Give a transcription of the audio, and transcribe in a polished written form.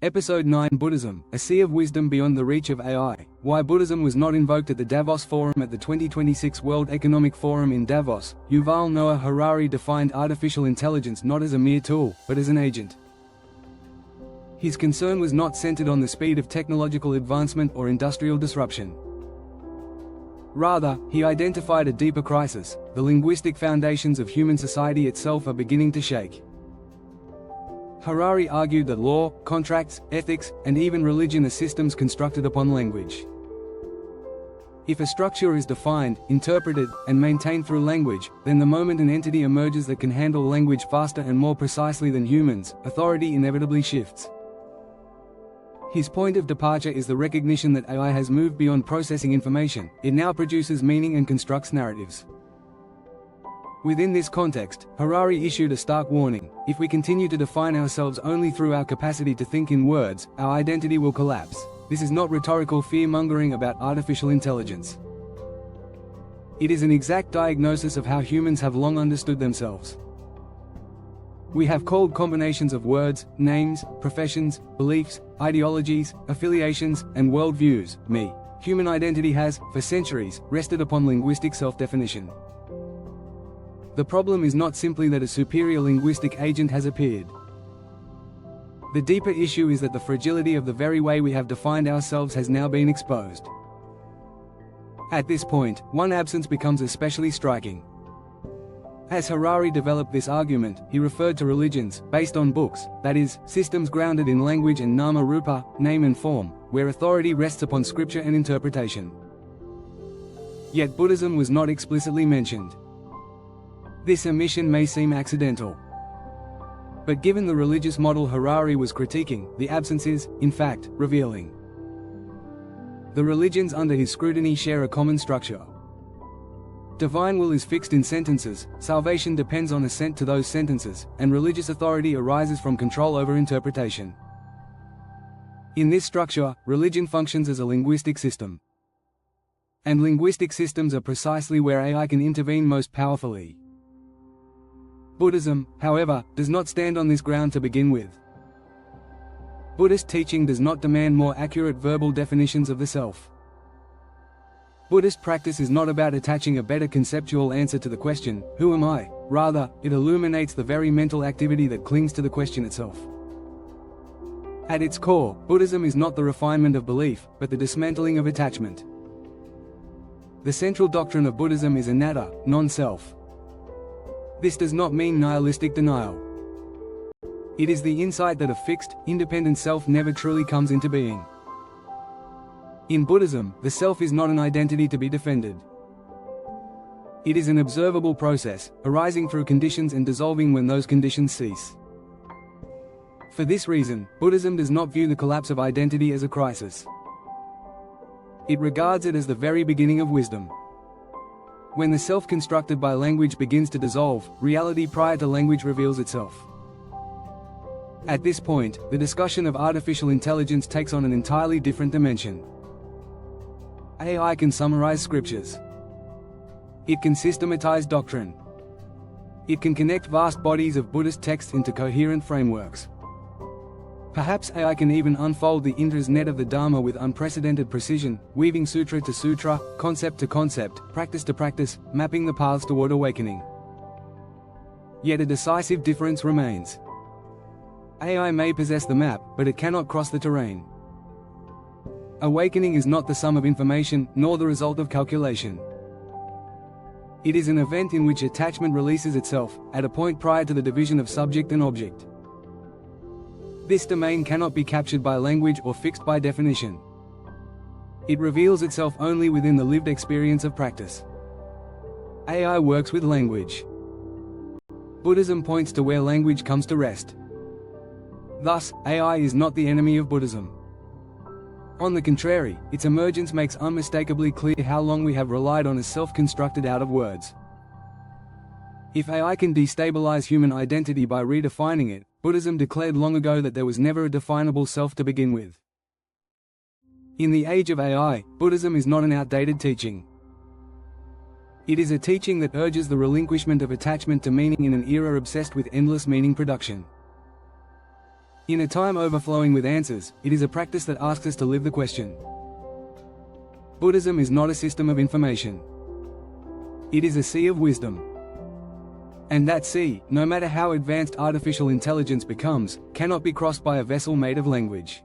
Episode 9 Buddhism, a sea of wisdom beyond the reach of AI. Why Buddhism was not invoked at the Davos Forum at the 2026 World Economic Forum in Davos. Yuval Noah Harari defined artificial intelligence not as a mere tool, but as an agent. His concern was not centered on the speed of technological advancement or industrial disruption. Rather, he identified a deeper crisis: the linguistic foundations of human society itself are beginning to shake. Harari argued that law, contracts, ethics, and even religion are systems constructed upon language. If a structure is defined, interpreted, and maintained through language, then the moment an entity emerges that can handle language faster and more precisely than humans, authority inevitably shifts. His point of departure is the recognition that AI has moved beyond processing information; it now produces meaning and constructs narratives. Within this context, Harari issued a stark warning: if we continue to define ourselves only through our capacity to think in words, our identity will collapse. This is not rhetorical fear-mongering about artificial intelligence. It is an exact diagnosis of how humans have long understood themselves. We have called combinations of words, names, professions, beliefs, ideologies, affiliations, and worldviews me. Human identity has, for centuries, rested upon linguistic self-definition. The problem is not simply that a superior linguistic agent has appeared. The deeper issue is that the fragility of the very way we have defined ourselves has now been exposed. At this point, one absence becomes especially striking. As Harari developed this argument, he referred to religions, based on books, that is, systems grounded in language and nama rupa, name and form, where authority rests upon scripture and interpretation. Yet Buddhism was not explicitly mentioned. This omission may seem accidental. But given the religious model Harari was critiquing, the absence is, in fact, revealing. The religions under his scrutiny share a common structure. Divine will is fixed in sentences, salvation depends on assent to those sentences, and religious authority arises from control over interpretation. In this structure, religion functions as a linguistic system. And linguistic systems are precisely where AI can intervene most powerfully. Buddhism, however, does not stand on this ground to begin with. Buddhist teaching does not demand more accurate verbal definitions of the self. Buddhist practice is not about attaching a better conceptual answer to the question, "Who am I?" Rather, it illuminates the very mental activity that clings to the question itself. At its core, Buddhism is not the refinement of belief, but the dismantling of attachment. The central doctrine of Buddhism is anatta, non-self. This does not mean nihilistic denial. It is the insight that a fixed, independent self never truly comes into being. In Buddhism, the self is not an identity to be defended. It is an observable process, arising through conditions and dissolving when those conditions cease. For this reason, Buddhism does not view the collapse of identity as a crisis. It regards it as the very beginning of wisdom. When the self constructed by language begins to dissolve, reality prior to language reveals itself. At this point, the discussion of artificial intelligence takes on an entirely different dimension. AI can summarize scriptures. It can systematize doctrine. It can connect vast bodies of Buddhist texts into coherent frameworks. Perhaps AI can even unfold the Indra's net of the Dharma with unprecedented precision, weaving sutra to sutra, concept to concept, practice to practice, mapping the paths toward awakening. Yet a decisive difference remains. AI may possess the map, but it cannot cross the terrain. Awakening is not the sum of information, nor the result of calculation. It is an event in which attachment releases itself, at a point prior to the division of subject and object. This domain cannot be captured by language or fixed by definition. It reveals itself only within the lived experience of practice. AI works with language. Buddhism points to where language comes to rest. Thus, AI is not the enemy of Buddhism. On the contrary, its emergence makes unmistakably clear how long we have relied on a self constructed out of words. If AI can destabilize human identity by redefining it, Buddhism declared long ago that there was never a definable self to begin with. In the age of AI, Buddhism is not an outdated teaching. It is a teaching that urges the relinquishment of attachment to meaning in an era obsessed with endless meaning production. In a time overflowing with answers, it is a practice that asks us to live the question. Buddhism is not a system of information. It is a sea of wisdom. And that sea, no matter how advanced artificial intelligence becomes, cannot be crossed by a vessel made of language.